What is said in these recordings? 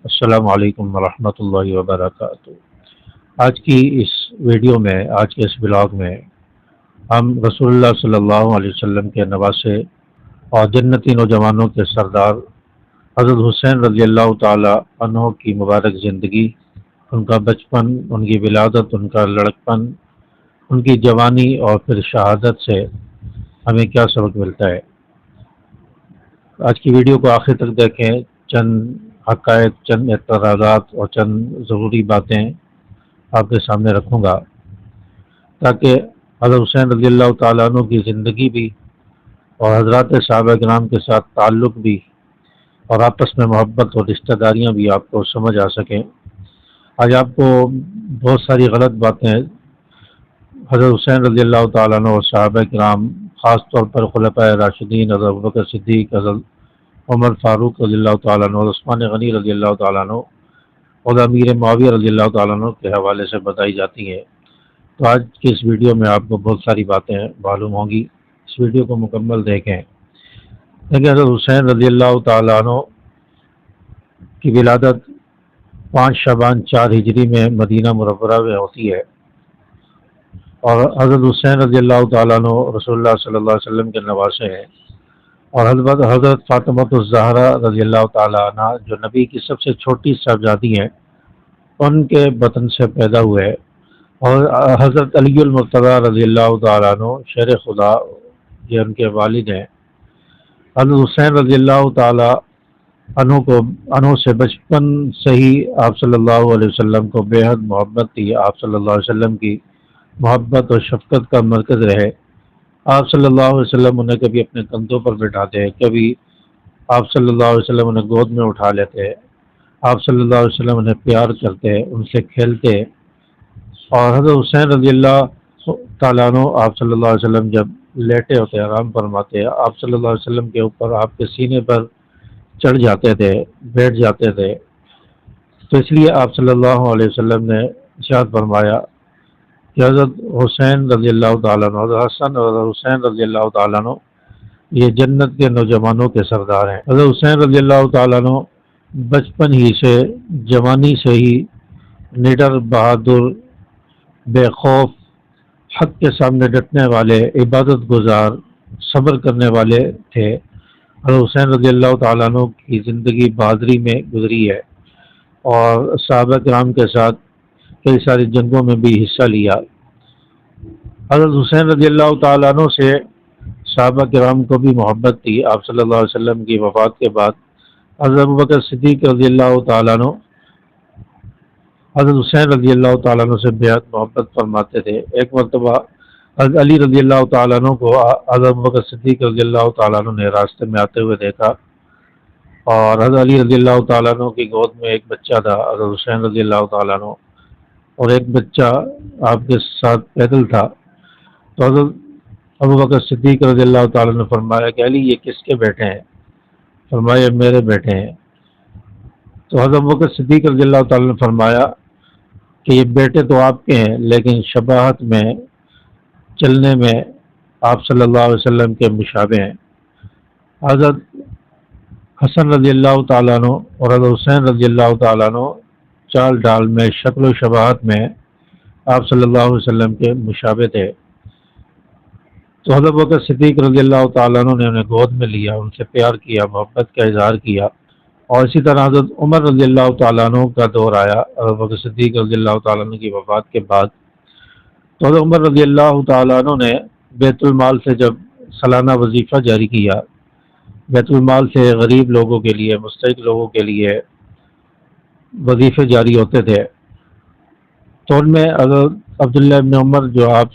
السلام علیکم ورحمۃ اللہ وبرکاتہ۔ آج کی اس ویڈیو میں، آج کے اس بلاگ میں ہم رسول اللہ صلی اللہ علیہ وسلم کے نواسے اور جنتی نوجوانوں کے سردار حضرت حسین رضی اللہ تعالی عنہ کی مبارک زندگی، ان کا بچپن، ان کی ولادت، ان کا لڑکپن، ان کی جوانی اور پھر شہادت سے ہمیں کیا سبق ملتا ہے۔ آج کی ویڈیو کو آخر تک دیکھیں۔ چند حقائق، چند اعتراضات اور چند ضروری باتیں آپ کے سامنے رکھوں گا تاکہ حضرت حسین رضی اللہ تعالیٰ عنہ کی زندگی بھی اور حضرات صحابہ کرام کے ساتھ تعلق بھی اور آپس میں محبت اور رشتہ داریاں بھی آپ کو سمجھ آ سکیں۔ آج آپ کو بہت ساری غلط باتیں حضرت حسین رضی اللہ تعالیٰ عنہ اور صحابہ کرام، خاص طور پر خلفائے راشدین حضرت ابوبکر صدیق، حضرت عمر فاروق رضی اللہ تعالیٰ عنہ، عثمان غنی رضی اللہ تعالیٰ عنہ اور امیر معاویہ رضی اللہ تعالیٰ عنہ کے حوالے سے بتائی جاتی ہیں۔ تو آج کی اس ویڈیو میں آپ کو بہت ساری باتیں معلوم ہوں گی، اس ویڈیو کو مکمل دیکھیں۔ لیکن حضرت حسین رضی اللہ تعالیٰ عنہ کی ولادت 5 شعبان 4 ہجری میں مدینہ منورہ میں ہوتی ہے، اور حضرت حسین رضی اللہ تعالیٰ عنہ رسول اللہ صلی اللہ علیہ وسلم کے نواسے ہیں، اور حضرت فاطمہ الزہرا رضی اللہ تعالیٰ عنہ جو نبی کی سب سے چھوٹی صاحبزادی ہیں، ان کے بطن سے پیدا ہوئے، اور حضرت علی المرتضیٰ رضی اللہ تعالیٰ عنہ شیر خدا یہ ان کے والد ہیں۔ حضرت حسین رضی اللہ تعالیٰ عنہ سے بچپن سے ہی آپ صلی اللہ علیہ وسلم کو بے حد محبت تھی۔ آپ صلی اللہ علیہ وسلم کی محبت اور شفقت کا مرکز رہے۔ آپ صلی اللہ علیہ وسلم انہیں کبھی اپنے کندھوں پر بٹھاتے، کبھی آپ صلی اللہ علیہ وسلم انہیں گود میں اٹھا لیتے، آپ صلی اللہ علیہ وسلم انہیں پیار کرتے، ان سے کھیلتے۔ اور حضرت حسین رضی اللہ تعالیٰ عنہ آپ صلی اللہ علیہ وسلم جب لیٹے ہوتے، آرام فرماتے، آپ صلی اللہ علیہ وسلم کے اوپر آپ کے سینے پر چڑھ جاتے تھے، بیٹھ جاتے تھے۔ تو اس لیے آپ صلی اللہ علیہ وسلم نے ارشاد فرمایا کہ حضرت حسین رضی اللہ تعالیٰ عنہ، حضرت حسن اور حضرت حسین رضی اللہ تعالیٰ عنہ یہ جنت کے نوجوانوں کے سردار ہیں۔ حضرت حسین رضی اللہ تعالیٰ عنہ بچپن ہی سے، جوانی سے ہی نڈر، بہادر، بے خوف، حق کے سامنے ڈٹنے والے، عبادت گزار، صبر کرنے والے تھے۔ حضرت حسین رضی اللہ تعالیٰ عنہ کی زندگی بہادری میں گزری ہے، اور صحابہ کرام کے ساتھ کئی ساری جنگوں میں بھی حصہ لیا۔ حضرت حسین رضی اللہ تعالیٰ عنہ سے صحابہ کرام کو بھی محبت تھی۔ آپ صلی اللہ علیہ وسلم کی وفات کے بعد حضرت ابوبکر صدیق رضی اللہ تعالیٰ عنہ حضرت حسین رضی اللہ تعالیٰ عنہ سے بے حد محبت فرماتے تھے۔ ایک مرتبہ حضرت علی رضی اللہ تعالیٰ عنہ کو حضرت ابوبکر صدیق رضی اللہ تعالیٰ عنہ نے راستے میں آتے ہوئے دیکھا، اور حضرت علی رضی اللہ تعالیٰ عنہ کی گود میں ایک بچہ تھا، حضرت حسین رضی اللہ تعالیٰ عنہ، اور ایک بچہ آپ کے ساتھ پیدل تھا۔ تو حضرت ابوبکر صدیق رضی اللہ تعالیٰ نے فرمایا کہ علی یہ کس کے بیٹے ہیں؟ فرمایا میرے بیٹے ہیں۔ تو حضرت ابوبکر صدیق رضی اللہ تعالیٰ نے فرمایا کہ یہ بیٹے تو آپ کے ہیں، لیکن شباہت میں، چلنے میں آپ صلی اللہ علیہ وسلم کے مشابہ ہیں۔ حضرت حسن رضی اللہ تعالیٰ عنہ اور حضرت حسین رضی اللہ تعالیٰ عنہ چال ڈال میں، شکل و شباہت میں آپ صلی اللہ علیہ وسلم کے مشابہ تھے۔ تو حضرت ابوبکر صدیق رضی اللہ تعالیٰ عنہ نے انہیں گود میں لیا، ان سے پیار کیا، محبت کا اظہار کیا۔ اور اسی طرح حضرت عمر رضی اللہ تعالیٰ عنہ کا دور آیا حضرت ابوبکر صدیق رضی اللہ تعالیٰ عنہ کی وفات کے بعد۔ تو حضرت عمر رضی اللہ تعالیٰ عنہ نے بیت المال سے جب سالانہ وظیفہ جاری کیا، بیت المال سے غریب لوگوں کے لیے، مستحق لوگوں کے لیے وظیفے جاری ہوتے تھے، تو ان میں حضرت عبداللہ ابن عمر جو آپ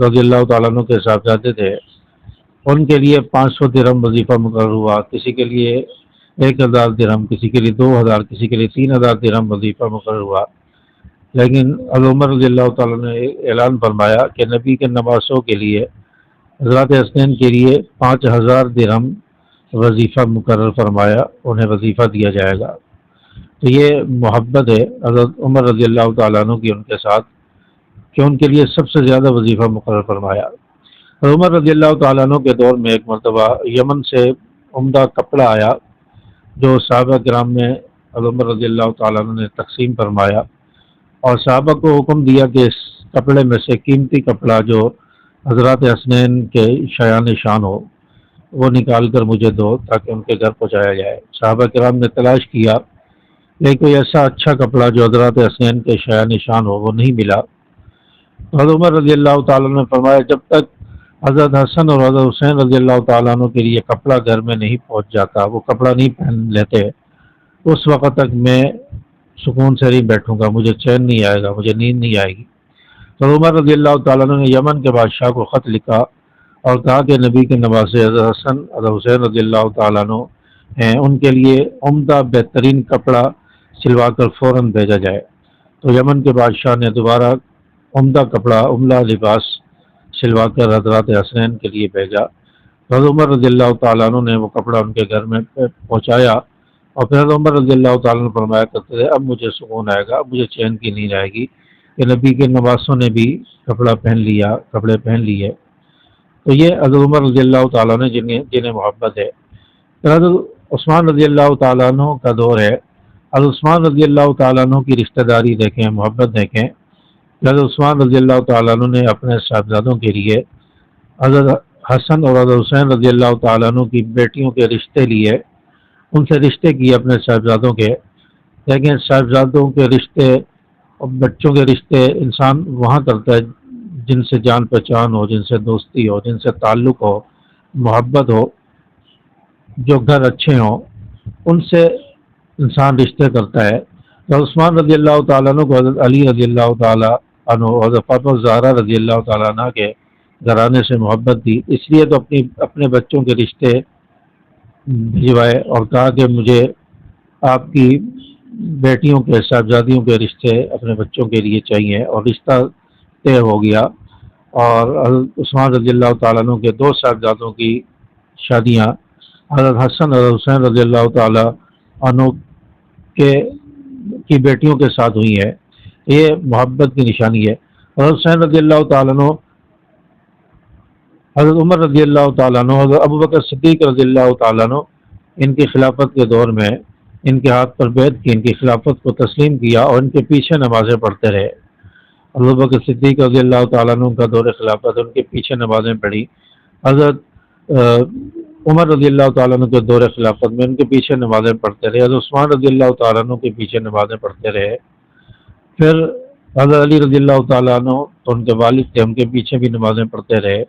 رضی اللہ تعالیٰ عنہ کے صاحبزادے تھے، ان کے لیے 500 درہم وظیفہ مقرر ہوا، کسی کے لیے 1000 درہم، کسی کے لیے 2000، کسی کے لیے 3000 درہم وظیفہ مقرر ہوا۔ لیکن حضرت عمر رضی اللہ تعالیٰ نے اعلان فرمایا کہ نبی کے نواسوں کے لیے، حضرات حسنین کے لیے 5000 درہم وظیفہ مقرر فرمایا، انہیں وظیفہ دیا جائے گا۔ تو یہ محبت ہے حضرت عمر رضی اللہ تعالیٰ عنہ کی ان کے ساتھ کہ ان کے لیے سب سے زیادہ وظیفہ مقرر فرمایا۔ حضرت عمر رضی اللہ تعالیٰ عنہ کے دور میں ایک مرتبہ یمن سے عمدہ کپڑا آیا جو صحابہ کرام میں حضرت عمر رضی اللہ تعالیٰ عنہ نے تقسیم فرمایا اور صحابہ کو حکم دیا کہ اس کپڑے میں سے قیمتی کپڑا جو حضرات حسنین کے شایان شان ہو وہ نکال کر مجھے دو تاکہ ان کے گھر پہنچایا جائے۔ صحابہ کرام نے تلاش کیا لیکن کوئی ایسا اچھا کپڑا جو حضرات حسنین کے شایان شان ہو وہ نہیں ملا۔ حضرت عمر رضی اللہ تعالیٰ نے فرمایا جب تک حضرت حسن اور حضرت حسین رضی اللہ تعالیٰ عنہ کے لیے کپڑا گھر میں نہیں پہنچ جاتا، وہ کپڑا نہیں پہن لیتے، اس وقت تک میں سکون سے نہیں بیٹھوں گا، مجھے چین نہیں آئے گا، مجھے نیند نہیں آئے گی۔ تو عمر رضی اللہ تعالیٰ عنہ نے یمن کے بادشاہ کو خط لکھا اور کہا کہ نبی کے نواسے حضرت حسن حضرت حسین رضی اللہ تعالیٰ عنہ ہیں، ان کے لیے عمدہ بہترین کپڑا سلوا کر فوراً بھیجا جائے۔ تو یمن کے بادشاہ نے دوبارہ عمدہ کپڑا، عمدہ لباس سلوا کر حضرات حسنین کے لیے بھیجا۔ حضرت عمر رضی اللہ تعالیٰ عنہ نے وہ کپڑا ان کے گھر میں پہنچایا اور پھر حضرت عمر رضی اللہ تعالیٰ عنہ فرمایا کرتے تھے اب مجھے سکون آئے گا، اب مجھے چین کی نیند آئے گی کہ نبی کے نواسوں نے بھی کپڑے پہن لیے۔ تو یہ حضرت عمر رضی اللہ تعالیٰ عنہ جنہیں محبت ہے۔ پھر حضرت عثمان رضی اللہ تعالیٰ عنہ کا دور ہے۔ حضرت عثمان رضی اللہ تعالیٰ عنہ کی رشتہ داری دیکھیں، محبت دیکھیں۔ حضرت عثمان رضی اللہ تعالیٰ عنہ نے اپنے صاحبزادوں کے لیے حضرت حسن اور حضرت حسین رضی اللہ تعالیٰ عنہ کی بیٹیوں کے رشتے لیے، ان سے رشتے کیے اپنے صاحبزادوں کے۔ لیکن صاحبزادوں کے رشتے اور بچوں کے رشتے انسان وہاں کرتا ہے جن سے جان پہچان ہو، جن سے دوستی ہو، جن سے تعلق ہو، محبت ہو، جو گھر اچھے ہوں، ان سے انسان رشتے کرتا ہے۔ تو عثمان رضی اللہ تعالیٰ عنہ کو حضرت علی رضی اللہ تعالیٰ عنہ اور حضرت فاطمہ زہرا رضی اللہ تعالیٰ عنہ کے گھرانے سے محبت دی، اس لیے تو اپنے بچوں کے رشتے بھجوائے اور کہا کہ مجھے آپ کی بیٹیوں کے صاحبزادیوں کے رشتے اپنے بچوں کے لیے چاہیے، اور رشتہ طے ہو گیا۔ اور حضرت عثمان رضی اللہ تعالیٰ عنہ کے دو صاحبزادوں کی شادیاں حضرت حسن اور حسین رضی اللہ تعالیٰ عنہ کی بیٹیوں کے ساتھ ہوئی ہے۔ یہ محبت کی نشانی ہے۔ حضرت حسین رضی اللہ تعالیٰ عنہ، حضرت عمر رضی اللہ تعالیٰ عنہ، حضرت ابوبکر صدیق رضی اللہ تعالیٰ عنہ ان کی خلافت کے دور میں ان کے ہاتھ پر بیعت کی، ان کی خلافت کو تسلیم کیا اور ان کے پیچھے نمازیں پڑھتے رہے۔ ابوبکر صدیق رضی اللہ تعالیٰ عنہ کا دور خلافت، ان کے پیچھے نمازیں پڑھی۔ حضرت عمر رضی اللہ تعالیٰ عنہ کے دور خلافت میں ان کے پیچھے نمازیں پڑھتے رہے۔ حضرت عثمان رضی اللہ تعالیٰ عنہ کے پیچھے نمازیں پڑھتے رہے۔ پھر حضرت علی رضی اللہ تعالیٰ عنہ تو ان کے والد تھے، ان کے پیچھے بھی نمازیں پڑھتے رہے۔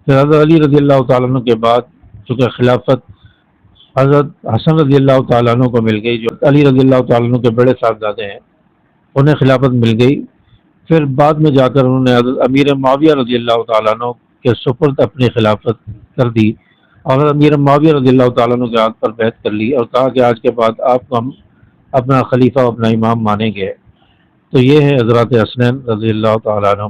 پھر حضرت علی رضی اللہ تعالیٰ عنہ کے بعد چونکہ خلافت حضرت حسن رضی اللہ تعالیٰ عنہ کو مل گئی، جو علی رضی اللہ تعالیٰ عنہ کے بڑے صاحبزادے ہیں، انہیں خلافت مل گئی۔ پھر بعد میں جا کر انہوں نے حضرت امیر معاویہ رضی اللہ تعالیٰ عنہ کے سپرد اپنی خلافت کر دی اور حضرت امیر معاویہ رضی اللہ تعالیٰ عنہ کے ہاتھ پر بیعت کر لی اور کہا کہ آج کے بعد آپ کو ہم اپنا خلیفہ، اپنا امام مانیں گے۔ تو یہ ہے حضرات حسنین رضی اللہ تعالیٰ عنہ۔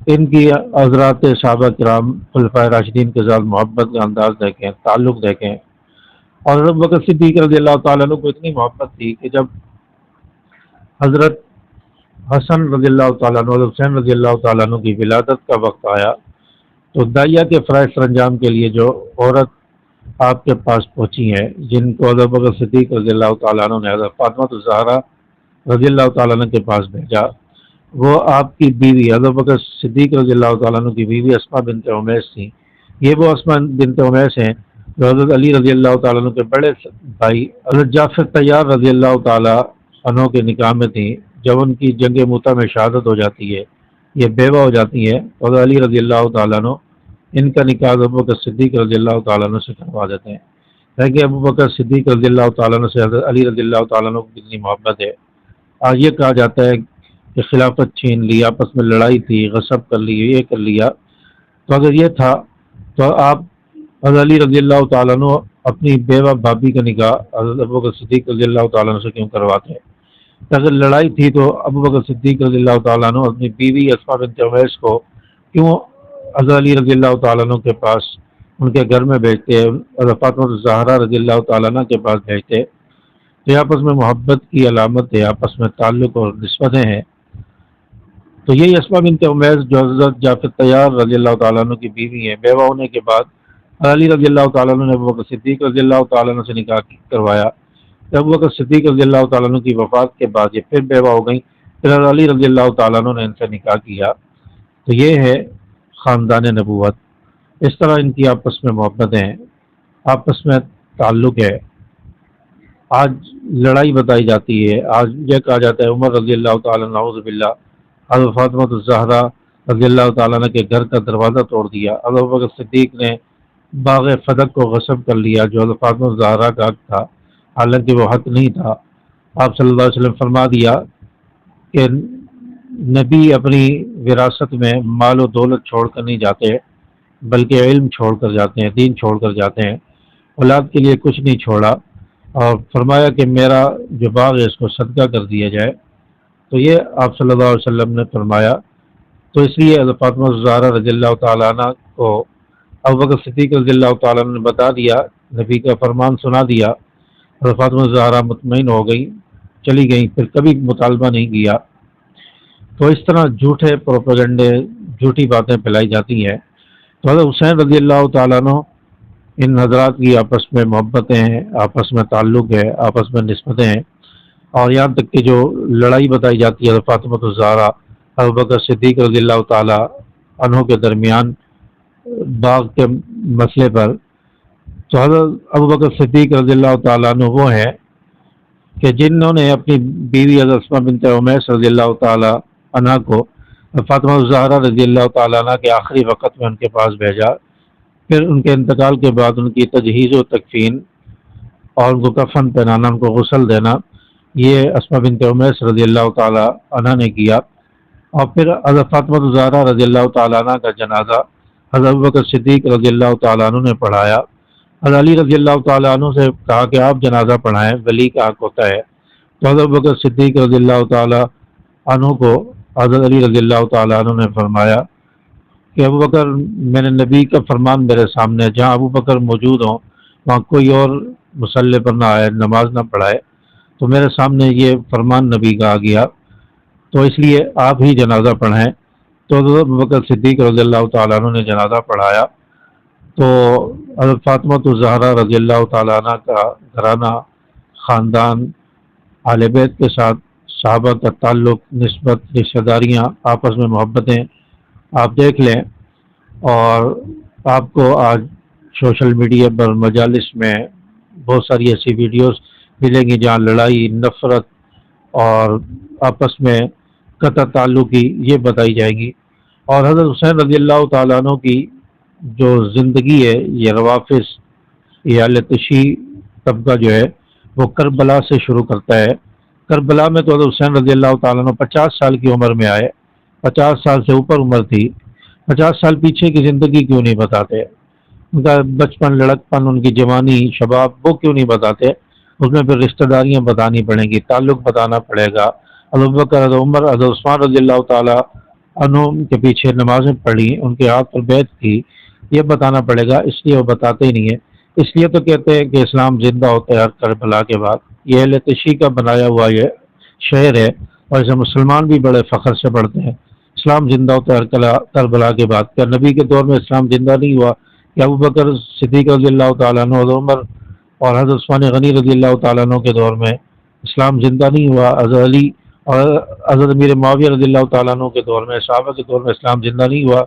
ان کی حضرات صحابہ کرام خلفائے راشدین کے ساتھ محبت کا انداز دیکھیں، تعلق دیکھیں۔ اور حضرت بکر صدیق رضی اللہ تعالیٰ عنہ کو اتنی محبت تھی کہ جب حضرت حسن رضی اللہ تعالیٰ عنہ، حضرت حسین رضی اللہ تعالیٰ عنہ کی ولادت کا وقت آیا تو داعیہ کے فرائض سر انجام کے لیے جو عورت آپ کے پاس پہنچی ہیں، جن کو حضرت بکر صدیق رضی اللہ تعالیٰ عنہ نے حضرت فاطمہ زہرا رضی اللہ تعالیٰ عنہ کے پاس بھیجا، وہ آپ کی بیوی حضرت بکر صدیق رضی اللہ تعالیٰ عنہ کی بیوی اسماء بنت عمیس تھیں۔ یہ وہ اسماء بنت عمیس ہیں جو حضرت علی رضی اللہ تعالیٰ عنہ کے بڑے بھائی حضرت جعفر طیار رضی اللہ تعالیٰ عنہ کے نکاح میں تھیں۔ جب ان کی جنگ موتا میں شہادت ہو جاتی ہے، یہ بیوہ ہو جاتی ہے، حضرت علی رضی اللہ تعالیٰ عنہ ان کا نکاح ابو بکر صدیق رضی اللہ تعالیٰ عنہ سے کروا دیتے ہیں۔ لیکن ابو بکر صدیق رضی اللہ تعالیٰ عنہ سے حضرت علی رضی اللہ تعالیٰ عنہ کو کتنی محبت ہے۔ آج یہ کہا جاتا ہے کہ خلافت چھین لی، آپس میں لڑائی تھی، غصب کر لی، یہ کر لیا، تو اگر یہ تھا تو آپ حضرت علی رضی اللہ تعالیٰ عنہ اپنی بیوہ بھابھی کا نکاح حضرت ابو بکر صدیق رضی اللہ تعالیٰ عنہ سے کیوں کرواتے ہیں؟ اگر لڑائی تھی تو ابو بکر صدیق رضی اللہ تعالیٰ عنہ اپنی بیوی اسماء بنت عمیس کو کیوں حضرت علی رضی اللہ تعالیٰ عنہ کے پاس ان کے گھر میں بھیجتے، حضرت فاطمہ زہرا رضی اللہ تعالیٰ عنہ کے پاس بھیجتے؟ یہ آپس میں محبت کی علامت ہے، آپس میں تعلق اور نسبتیں ہیں۔ تو یہی اسماء بنت عمیس جو حضرت جعفر طیار رضی اللہ تعالیٰ عنہ کی بیوی ہیں، بیوہ ہونے کے بعد علی رضی اللہ تعالیٰ عنہ نے ابو بکر صدیق رضی اللہ تعالیٰ عنہ سے نکاح کروایا کہ ابو بکر صدیق رضی اللہ تعالیٰ عنہ کی وفات کے بعد یہ پھر بیوہ ہو گئیں، پھر علی رضی اللہ تعالیٰ عنہ نے ان سے نکاح کیا۔ تو یہ ہے خاندان نبوت، اس طرح ان کی آپس میں محبتیں ہیں، آپس میں تعلق ہے۔ آج لڑائی بتائی جاتی ہے، آج یہ کہا جاتا ہے عمر رضی اللہ تعالیٰ عنہ نعوذ باللہ حضرت فاطمہ الزہرا رضی اللہ تعالیٰ عنہ کے گھر کا دروازہ توڑ دیا، حضرت ابو بکر صدیق نے باغ فدق کو غصب کر لیا جو حضرت فاطمہ الزہرا کا حق تھا، حالانکہ وہ حق نہیں تھا۔ آپ صلی اللہ علیہ وسلم فرما دیا کہ نبی اپنی وراثت میں مال و دولت چھوڑ کر نہیں جاتے، بلکہ علم چھوڑ کر جاتے ہیں، دین چھوڑ کر جاتے ہیں، اولاد کے لیے کچھ نہیں چھوڑا، اور فرمایا کہ میرا جو باغ ہے اس کو صدقہ کر دیا جائے۔ تو یہ آپ صلی اللہ علیہ وسلم نے فرمایا، تو اس لیے حضرت فاطمہ الزہرا رضی اللہ تعالیٰ عنہ کو ابو بکر صدیق رضی اللہ تعالیٰ عنہ نے بتا دیا، نبی کا فرمان سنا دیا، حضرت فاطمہ الزہرا مطمئن ہو گئی، چلی گئیں، پھر کبھی مطالبہ نہیں کیا۔ تو اس طرح جھوٹے پروپیگنڈے، جھوٹی باتیں پھیلائی جاتی ہیں۔ تو حضرت حسین رضی اللہ تعالیٰ عنہ ان حضرات کی آپس میں محبتیں ہیں، آپس میں تعلق ہے، آپس میں نسبتیں ہیں، اور یہاں تک کہ جو لڑائی بتائی جاتی ہے حضرت فاطمہ الزہرا ابو بکر صدیق رضی اللہ تعالیٰ عنہ کے درمیان باغ کے مسئلے پر، تو حضرت ابو بکر صدیق رضی اللہ تعالیٰ عنہ وہ ہیں کہ جنہوں نے اپنی بیوی حضرت اسماء بنت عمیس رضی اللہ تعالیٰ عنہ کو فاطمہ الزہرا رضی اللہ تعالیٰ عنہ کے آخری وقت میں ان کے پاس بھیجا، پھر ان کے انتقال کے بعد ان کی تجہیز و تکفین اور ان کو کفن پہنانا، ان کو غسل دینا، یہ اسماء بنت عمیس رضی اللہ تعالیٰ عنہ نے کیا۔ اور پھر حضرت فاطمہ الزہرا رضی اللہ تعالیٰ عنہ کا جنازہ حضرت ابوبکر صدیق رضی اللہ تعالیٰ عنہ نے پڑھایا۔ حضرت علی رضی اللہ تعالیٰ عنہ سے کہا کہ آپ جنازہ پڑھائیں، ولی کا حق ہوتا ہے۔ تو حضرت ابوبکر صدیق رضی اللہ تعالیٰ عنہ کو حضرت علی رضی اللہ تعالیٰ عنہ نے فرمایا کہ ابو بکر، میں نے نبی کا فرمان میرے سامنے ہے، جہاں ابو بکر موجود ہوں وہاں کوئی اور مصلی پر نہ آئے، نماز نہ پڑھائے، تو میرے سامنے یہ فرمان نبی کا آ گیا، تو اس لیے آپ ہی جنازہ پڑھائیں۔ تو حضرت ابو بکر صدیق رضی اللہ تعالیٰ عنہ نے جنازہ پڑھایا۔ تو حضرت فاطمہ الزہرا رضی اللہ تعالیٰ عنہ کا گھرانہ، خاندان، اہل بیت کے ساتھ صحابہ کا تعلق، نسبت، رشتہ داریاں، آپس میں محبتیں آپ دیکھ لیں۔ اور آپ کو آج سوشل میڈیا پر، مجالس میں بہت ساری ایسی ویڈیوز ملیں گی جہاں لڑائی، نفرت اور آپس میں قطع تعلقی یہ بتائی جائے گی۔ اور حضرت حسین رضی اللہ تعالیٰ عنہ کی جو زندگی ہے، یہ روافظ، یہ اہل تشیع طبقہ جو ہے وہ کربلا سے شروع کرتا ہے۔ کربلا میں تو حضرت حسین رضی اللہ تعالیٰ عنہ 50 سال کی عمر میں آئے، 50 سال سے اوپر عمر تھی، 50 سال پیچھے کی زندگی کیوں نہیں بتاتے؟ ان کا بچپن، لڑکپن، ان کی جوانی، شباب، وہ کیوں نہیں بتاتے؟ اس میں پھر رشتہ داریاں بتانی پڑیں گی، تعلق بتانا پڑے گا۔ حضرت بکر، حضرت عمر، حضرت عثمان رضی اللہ تعالیٰ عنہ کے پیچھے نمازیں پڑھی، ان کے ہاتھ پر بیعت کی، یہ بتانا پڑے گا، اس لیے وہ بتاتے ہی نہیں ہیں۔ اس لیے تو کہتے ہیں کہ اسلام زندہ ہوتا ہے ہر کربلا کے بعد۔ یہ اہل تشیع کا بنایا ہوا یہ شہر ہے، اور اسے مسلمان بھی بڑے فخر سے پڑھتے ہیں۔ اسلام زندہ ہوتا ہے ہر کربلا کے بعد۔ کیا نبی کے دور میں اسلام زندہ نہیں ہوا؟ کہ ابو بکر صدیق رضی اللہ تعالیٰ عنہ، حضرت عمر اور حضرت عثمان غنی رضی اللہ تعالیٰ عنہ کے دور میں اسلام زندہ نہیں ہوا؟ حضرت علی اور حضرت امیر معاویہ رضی اللہ تعالیٰ عنہ کے دور میں، صحابہ کے دور میں اسلام زندہ نہیں ہوا؟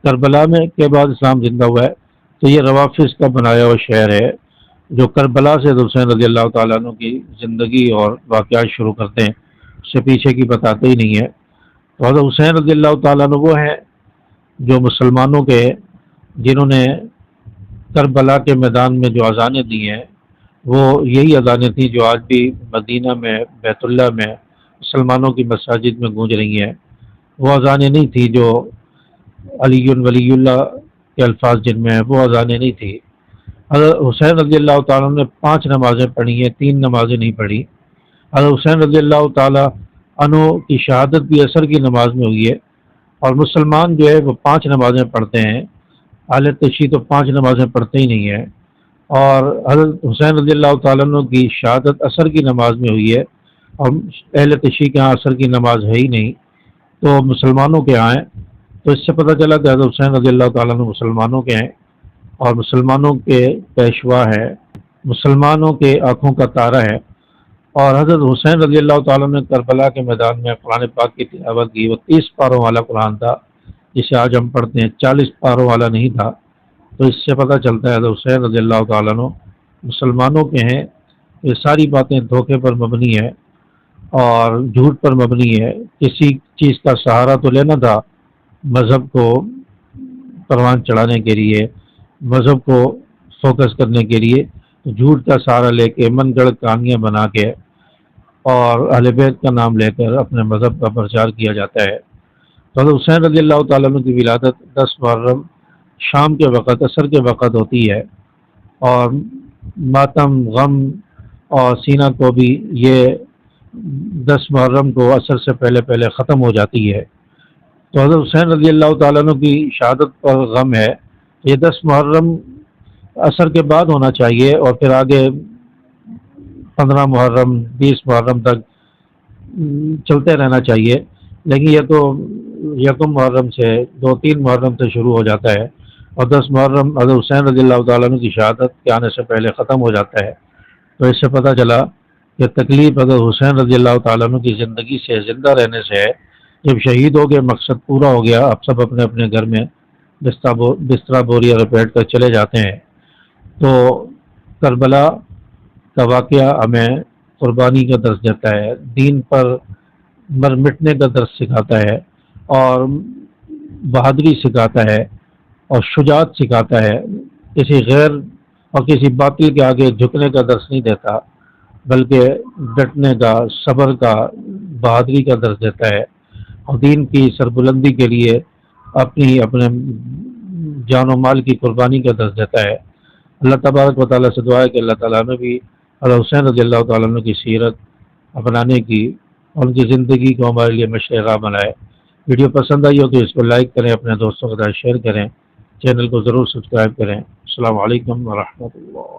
کربلا میں کے بعد اسلام زندہ ہوا ہے۔ تو یہ روافظ کا بنایا ہوا شہر ہے جو کربلا سے حضرت حسین رضی اللہ تعالیٰ عنہ کی زندگی اور واقعات شروع کرتے ہیں، اس سے پیچھے کی بتاتے ہی نہیں ہے۔ تو حضرت حسین رضی اللہ تعالیٰ عنہ وہ ہیں جو مسلمانوں کے، جنہوں نے کربلا کے میدان میں جو اذانیں دی ہیں، وہ یہی اذانیں تھیں جو آج بھی مدینہ میں، بیت اللہ میں، مسلمانوں کی مساجد میں گونج رہی ہیں۔ وہ اذانیں نہیں تھیں جو علی ولی اللہ کے الفاظ جن میں ہیں، وہ اذانیں نہیں تھیں۔ حضرت حسین رضی اللہ تعالیٰ نے 5 نمازیں پڑھی ہیں، 3 نمازیں نہیں پڑھی۔ حضرت حسین رضی اللہ تعالیٰ عنہ کی شہادت بھی عصر کی نماز میں ہوئی ہے، اور مسلمان جو ہے وہ 5 نمازیں پڑھتے ہیں۔ اہل تشیع تو 5 نمازیں پڑھتے ہی نہیں ہیں۔ اور حضرت حسین رضی اللہ تعالیٰ عنہ کی شہادت عصر کی نماز میں ہوئی ہے، اور اہل تشیع کے ہاں عصر کی نماز ہے ہی نہیں، تو مسلمانوں کے ہاں ہیں۔ تو اس سے پتہ چلا کہ حضرت حسین رضی اللہ تعالیٰ عنہ مسلمانوں کے ہیں، اور مسلمانوں کے پیشوا ہے، مسلمانوں کے آنکھوں کا تارا ہے۔ اور حضرت حسین رضی اللہ تعالیٰ نے کربلا کے میدان میں قرآن پاک کی تلاوت کی. وہ 30 پاروں والا قرآن تھا جسے آج ہم پڑھتے ہیں، 40 پاروں والا نہیں تھا. تو اس سے پتہ چلتا ہے حضرت حسین رضی اللہ تعالیٰ عنہ مسلمانوں کے ہیں. یہ ساری باتیں دھوکے پر مبنی ہے اور جھوٹ پر مبنی ہے. کسی چیز کا سہارا تو لینا تھا مذہب کو پروان چڑھانے کے لیے، مذہب کو فوکس کرنے کے لیے، جھوٹ کا سہارا لے کے من گڑھ کہانیاں بنا کے اور اہل بیت کا نام لے کر اپنے مذہب کا پرچار کیا جاتا ہے. تو حضرت حسین رضی اللہ تعالیٰ عنہ کی ولادت 10 محرم شام کے وقت، عصر کے وقت ہوتی ہے، اور ماتم، غم اور سینہ کو بھی یہ 10 محرم کو عصر سے پہلے پہلے ختم ہو جاتی ہے. تو حضرت حسین رضی اللہ تعالیٰ عنہ کی شہادت پر غم ہے. یہ 10 محرم عصر کے بعد ہونا چاہیے اور پھر آگے 15 محرم 20 محرم تک چلتے رہنا چاہیے، لیکن یہ تو یکم محرم سے 2-3 محرم سے شروع ہو جاتا ہے اور 10 محرم حضرت حسین رضی اللہ تعالیٰ عنہ کی شہادت کے آنے سے پہلے ختم ہو جاتا ہے. تو اس سے پتہ چلا کہ تکلیف حضرت حسین رضی اللہ تعالیٰ عنہ کی زندگی سے، زندہ رہنے سے ہے. جب شہید ہو گئے، مقصد پورا ہو گیا، اب سب اپنے اپنے گھر میں بستر بوریاں لپیٹ کر چلے جاتے ہیں. تو کربلا کا واقعہ ہمیں قربانی کا درس دیتا ہے، دین پر مر مٹنے کا درس سکھاتا ہے اور بہادری سکھاتا ہے اور شجاعت سکھاتا ہے. کسی غیر اور کسی باطل کے آگے جھکنے کا درس نہیں دیتا، بلکہ ڈٹنے کا، صبر کا، بہادری کا درس دیتا ہے اور دین کی سربلندی کے لیے اپنے جان و مال کی قربانی کا درس دیتا ہے. اللہ تبارک و تعالیٰ سے دعا ہے کہ اللہ تعالیٰ نے بھی حضرت حسین رضی اللہ تعالیٰ عنہ کی سیرت اپنانے کی اور ان کی زندگی کو ہمارے لیے مشرع راہ بنائے. ویڈیو پسند آئی ہو تو اس کو لائک کریں، اپنے دوستوں کے ساتھ شیئر کریں، چینل کو ضرور سبسکرائب کریں. السلام علیکم ورحمۃ اللہ.